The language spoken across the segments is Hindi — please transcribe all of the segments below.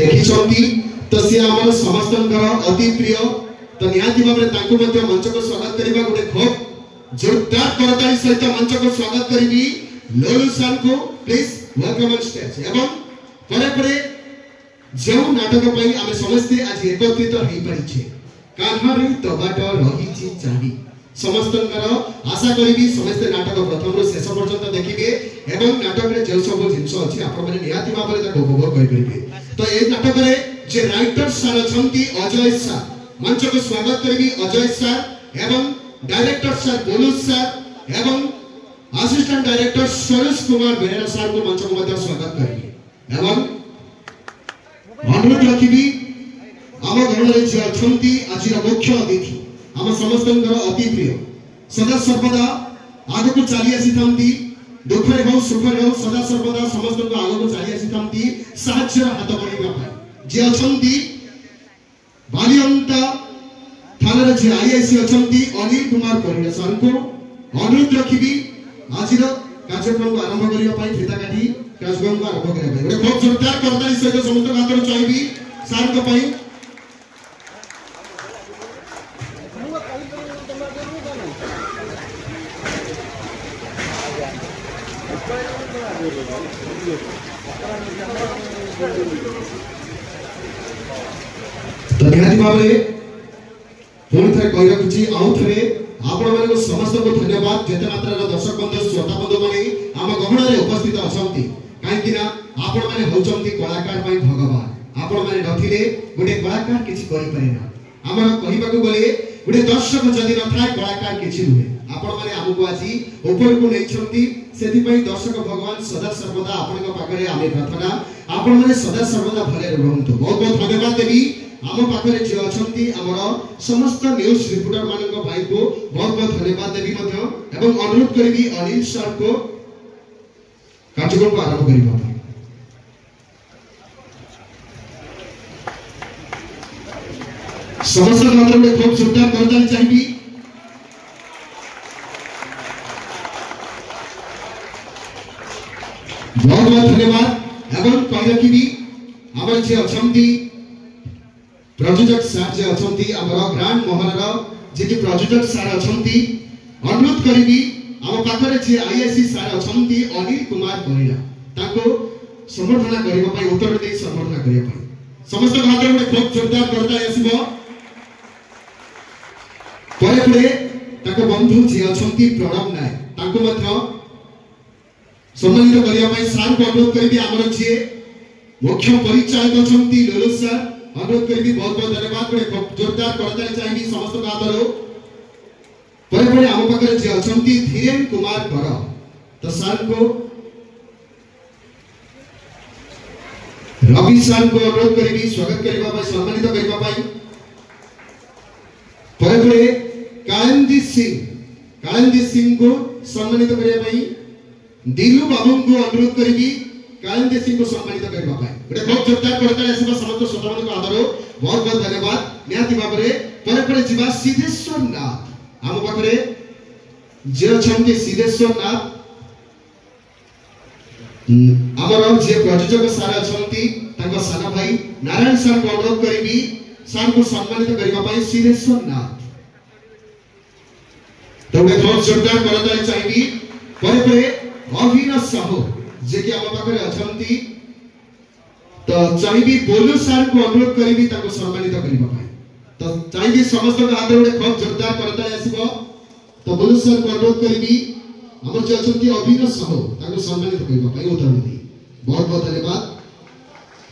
देखिछंती तो से हमर समस्तंकर अति प्रिय तो निहाती भाबरे तांको मध्ये मंच को स्वागत करिबा गुटे खूब जोरदार करताली सहित मंच को स्वागत करिबी लोलू सर को प्लीज वेलकम ऑन स्टेज एवं परे परे जो नाटक पई आमे समस्त आज एकत्रित होई परिछे कान्हारे तबाट रहिछि चाहि समस्तंकर आशा करिबी समस्त नाटक प्रथम रो शेष पर्यंत देखिबे एवं नाटक रे जे सब जिंस अछि आपण माने निहाती भाबरे ताको उपभोग करि परिबे तो ए नाटक रे जे राइटर सर अछंती अजय सर मंच को स्वागत करिबी अजय सर एवं डायरेक्टर सर बोलू सर एवं assistant director Suresh Kumar Behera sir को मंच को मध्ये स्वागत करिबी एवं अनुरोध रखिबी आम घर रे जे अछंती आज मुख्य अतिथि आम समस्तंकर अति प्रिय सदा सर्वदा आगु को चली आसीथांती दुख रे हो सुख रे हो सदा सर्वदा समस्त को आगु को चली आसीथांती साहाय्य हाथ बढ़ाइबा पाई जे अछंती बालियंता थाना रे जे आईआईसी अछंती अनिल कुमार परिडा सर को अनुरोध रखिबी आज कार्यक्रम को आरंभ करिया पाई फिता काटी कार्यक्रम को आरंभ करिया पाई बहुत जोरदार करताली सहित समस्त हाथ चाहिबी सर को पाई तो निहाती भाबरे पुणी थे कहि रखुची आउ थे आपण माने समस्त को धन्यवाद जेते मात्रा दर्शक बंधु श्रोता बंधु माने आम गहण रे उपस्थित अछंती काहे कि ना आपण माने होचंती कलाकार पई भगवान आपण माने नथिले गुटे कलाकार किछि करि पारेना हमर कहिबा को गले गुटे दर्शक जदि न थाय कलाकार किछि नुहे आपण माने हमको आसी ऊपर को नै छंती सेति पई दर्शक भगवान सदा सर्वदा आपण को पाखरे आमे प्रार्थना आपण माने सदा सर्वदा भले रहंतु बहुत बहुत धन्यवाद देबी आम पाखरे जे अछंती हमर समस्त न्यूज रिपोर्टर मानक भाई को बहुत बहुत धन्यवाद देबी मध्य एवं अनुरोध करबी अनिल सर को कार्यक्रम को आरंभ करिबा समस्त मात्र में खूब जोरदार करताली चाहिबी बहुत बहुत धन्यवाद एवं कहि रखिबी हमर जे अछंती प्रयोजक सर जे अछंती हमर ग्रांड मोहनर जे कि प्रयोजक सर अछंती अनुरोध करिबी हम पाखरे जे आईआईसी सर अछंती अनिल कुमार परिडा ताको संबोधन करिबा पई उत्तर दे संबोधन करिबा पई समस्त भाग में खूब जोरदार करताली आसीबो परे परे ताको बंधु जे अछंती प्रणव नाय ताको मध्य सम्मानित करिया पई सर को अनुरोध करिबी हमर जे मुख्य परिचायक अछंती लोलू सर अनुरोध करिबी बहुत बहुत धन्यवाद बड़े जोरदार करताली चाहिबी समस्त गादरो परे परे हम पाखरे जे अछंती धीरेन कुमार कर तो सर को रवि सर को अनुरोध करिबी स्वागत करिबा पई सम्मानित करिबा पई परे परे कायनदीप सिंह को सम्मानित करिया पई दिलू बाबू को अनुरोध करिबी कायनदीप सिंह को सम्मानित करिबा पई बड़े बहुत जोरदार करताली आसीबा समस्त श्रोतामान को आदर बहुत बहुत धन्यवाद निहाती भाबरे परे परे जीवा सिद्धेश्वर नाथ हम पाखरे जे अछंती सिद्धेश्वर नाथ हमर जे प्रयोजक सर अछंती ताको साना भाई नारायण सर को अनुरोध करिबी सर को सम्मानित करिबा पई सिद्धेश्वर नाथ तो मैं बहुत जोरदार करताली चाहिबी परे परे अभिनव साहू जे कि हम पाखरे अछंती तो चाहिबी बोलू सर को अनुरोध करिबी ताको सम्मानित करिबा पई तो चाहिबी समस्त हाथ रे खूब जोरदार करताली आसीबो तो बोलू सर को अनुरोध करिबी हमर जे अछंती अभिनव साहू ताको सम्मानित करिबा पई उतर दी बहुत बहुत धन्यवाद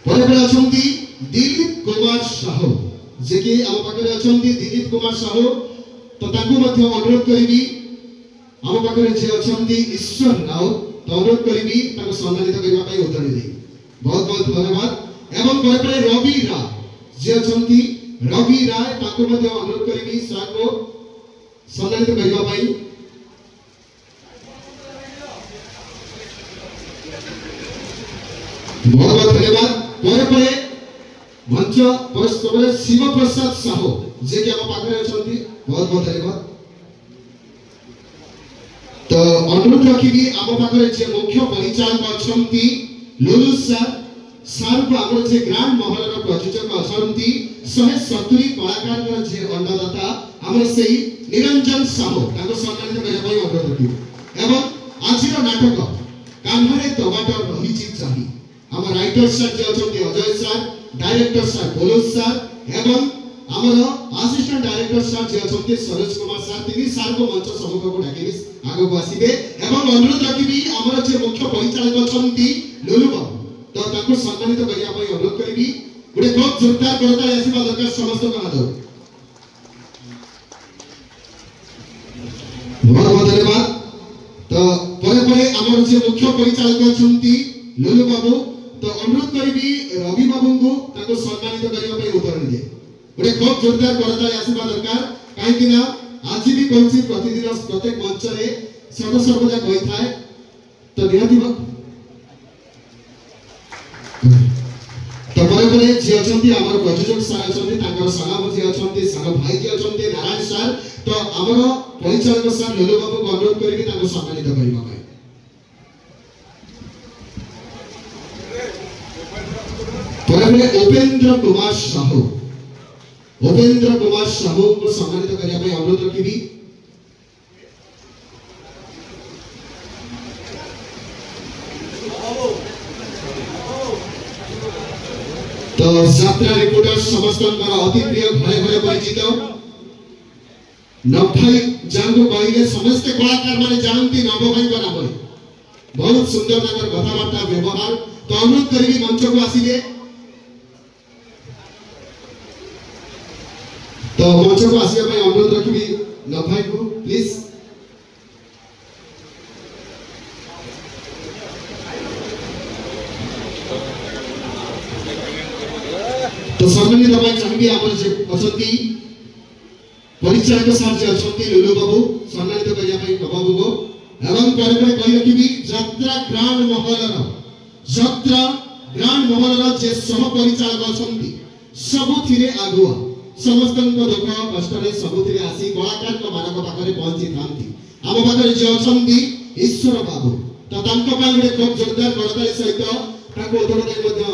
परे परे अछंती दिलीप कुमार साहू जे कि हम पाखरे अछंती दिलीप कुमार साहू तो ताको मध्य अनुरोध करिबी हम पाखरे जे अछंती ईश्वर राव तो अनुरोध करिबी ताको सम्मानित करिबा पई उतर दी बहुत बहुत धन्यवाद एवं परे परे रवि राय जे अछंती रवि राय ताको मध्य अनुरोध करिबी सर को सम्मानित करिबा पई बहुत बहुत धन्यवाद परे परे मंच परस्पर शिव प्रसाद साहू जे कि हम पाखरे अछंती बहुत बहुत धन्यवाद तो अनुरोध रखिबी हम पाखरे जे मुख्य परिचायक अछंती लोलू सर सार को आमर जे ग्रांड महल प्रयोजक अछंती 170 कलाकार जे अन्नदाता आमर सेही निरंजन साहू ताको सम्मानित करिया पई अनुरोध रखियो एवं आजिर नाटक कान्हारे टमाटर रहिछि चाही आम राइटर सर जे अछंती अजय सर डायरेक्टर सर बोलो सर एवं आमर असिस्टेंट डायरेक्टर सर जे अछंती सरोज कुमार सर तिनी सर को मंच सम्मुख को डाकिबी आगो को आसीबे एवं अनुरोध रखिबी आमर जे मुख्य परिचालक अछंती लुलु बाबू तो ताको सम्मानित करिया पई अनुरोध करिबी गुडे बहुत जोरदार करता आसीबा दरकार समस्त को आदर बहुत धन्यवाद तो परे परे आमर जे मुख्य परिचालक अछंती लुलु बाबू तो अनुरोध करिबी रवि बाबू को ताको सम्मानित करिया पई उदाहरण दे गुडे बहुत जोरदार करता आसीबा दरकार काहे कि ना आज भी कहछि प्रतिदिन प्रत्येक मंच रे सर्वदा कहि थाए तो निहाती तो परे परे जे अछंती हमर प्रयोजक सर अछंती ताकर सलाम जे अछंती सानो भाई जे अछंती नारायण सर तो हमर परिचालक सर लुलु बाबू को अनुरोध करिबी ताको सम्मानित करिबा ପାଇଁ परे परे उपेंद्र कुमार साहू को सम्मानित करिया ପାଇଁ अनुरोध रखिबी तो यात्रा रिपोर्टर समस्त अति प्रिय घरे घरे परिचित नभाई जांगो कहिले समस्त कलाकार माने जानती नव भाई को नाम बहुत सुंदर ताकर कथावार्ता व्यवहार तो अनुरोध करिबी मंच को आसीबे तो मंच को आसिया ପାଇଁ अनुरोध रखिबी नभाई को प्लीज तो सम्मानित भाई चाहिए हमर जे अछंती परिचायक सर जे अछंती लुलु बाबू सम्मानित करिया ପାଇଁ बाबू को एवं परे परे कहि रखिबी यात्रा ग्रांड महलर जे सह परिचालक अछंती सबुथिरे आगुआ समस्त को दुख कष्ट रे सबुथिरे आसी कलाकार को मानक पाखरे पहुंची थांती हम पाखरे जे अछंती ईश्वर बाबू तो तांको ପାଇଁ ଗୋଟେ खूब जोरदार करताली सहित ताको उदाहरण मध्ये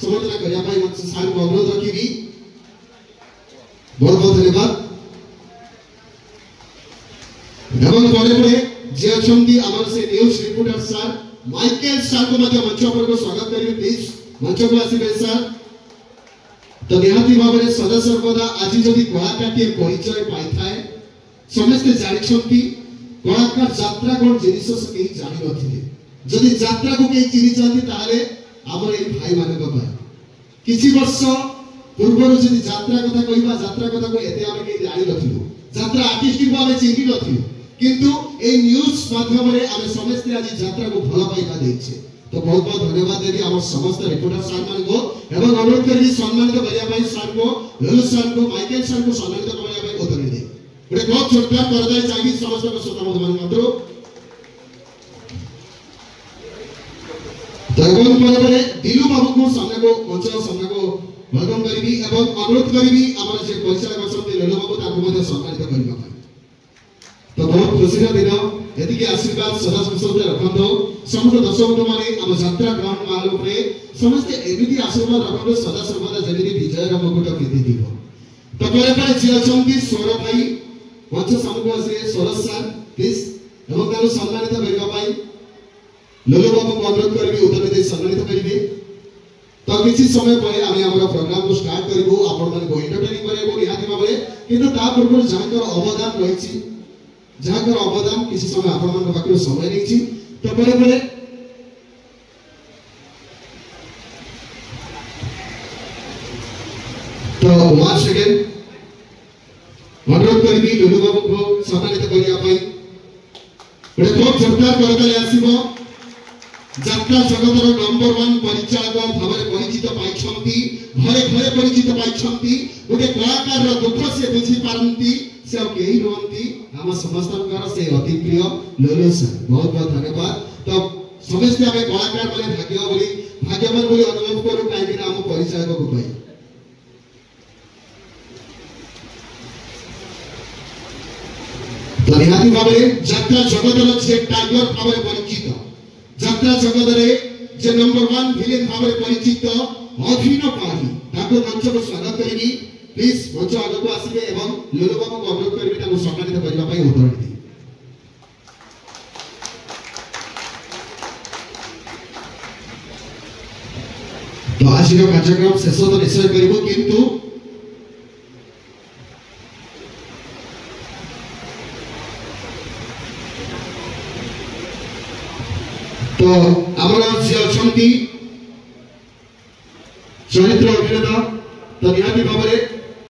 समर्थन करिया भाई मत सार को अनुरोध रखिबी बहुत बहुत धन्यवाद एवं परे परे जे अछंती हमर से news reporter sir Michael sir को मध्य मंच पर को स्वागत करिबे प्लीज मंच को आसीबे सर तो निहाती भाबरे सदा सर्वदा आज जदि कलाकार परिचय पाई थाए समस्त जानिछंती कलाकार यात्रा कोन जिनिस से केही जानि नथिले जदि यात्रा को केही चिनि चाहती ताले हमर ए भाई मानक पाए किछि वर्ष पूर्व जदि यात्रा कथा कहिबा यात्रा कथा को एते आमे केही जानि नथिलु यात्रा आर्टिस्ट को आमे चिनि नथिलु किंतु ए न्यूज माध्यम रे आमे समस्त आज यात्रा को भला पाइबा देछे तो बहुत बहुत धन्यवाद देबी हमर समस्त रिपोर्टर सर मान को एवं अनुरोध करी सम्मानित करिया भाई सर को ललु सर को माइकल सर को सम्मानित करिया भाई उदाहरण दे गुडे बहुत जोरदार करदाई चाहिए समस्त को श्रोता मान मात्र तगन परे दिलु बाबू को सामने को मंच सामने को वेलकम करिबी एवं अनुरोध करिबी हमर जे परिचालक अछंती ललु बाबू ताको मध्ये सम्मानित करिबा तो बहुत खुशी का दिन यदि के आशीर्वाद सदा संसद रखंदो समस्त दर्शक माने हम यात्रा ग्राउंड माल ऊपर समस्त एमिति आशीर्वाद रखंदो सदा सर्वदा जेमिति विजय रा मुकुट प्रीति दिबो तो परे परे जे अछंती सोर भाई मंच सामने आसे सोरस सर प्लीज एवं ताको सम्मानित करिबा पाई ललु बाबू को अनुरोध करबी उदाहरण दे सम्मानित करिबे तो किछि समय परे आमे हमर प्रोग्राम को स्टार्ट करबो आपण माने को एंटरटेनिंग करबो निहाती भाबरे किंतु ता पूर्व जाकर अवदान रहिछि जाकर अवदान किसी समय आपण मन पाखरे समय रहिछि तो परे परे तो 1 सेकंड अनुरोध करबी लुलु बाबू को सम्मानित करिया पई बड़े बहुत जोरदार करताले आसीबो यात्रा जगतर नंबर 1 परिचालक भाबरे परिचित पाइछंती घरे घरे परिचित पाइछंती गोटे कलाकार रो दुख से बुझी पारंती से केही रहंती हम समस्तकर से अति प्रिय ललु सर बहुत बहुत धन्यवाद तो समस्त हमें कलाकार माने भाग्यवान बोली अनुभव करू काहे कि हम परिचालक को पाई तो निहाती भाबरे यात्रा जगतर जे टाइगर भाबरे परिचित यात्रा जगत रे जे नंबर 1 विलेन भाव में परिचित अभिनव पाही ताको मंच को स्वागत करी प्लीज मंच आगे को आसीबे एवं लोलो बाबू को अनुरोध करबी ताको सम्मानित करबा पई अथॉरिटी तो आज का कार्यक्रम शेष तो निश्चय करिबो किंतु तो हमरा जे अछंती चरित्र अभिनेता तो निहाती भाव में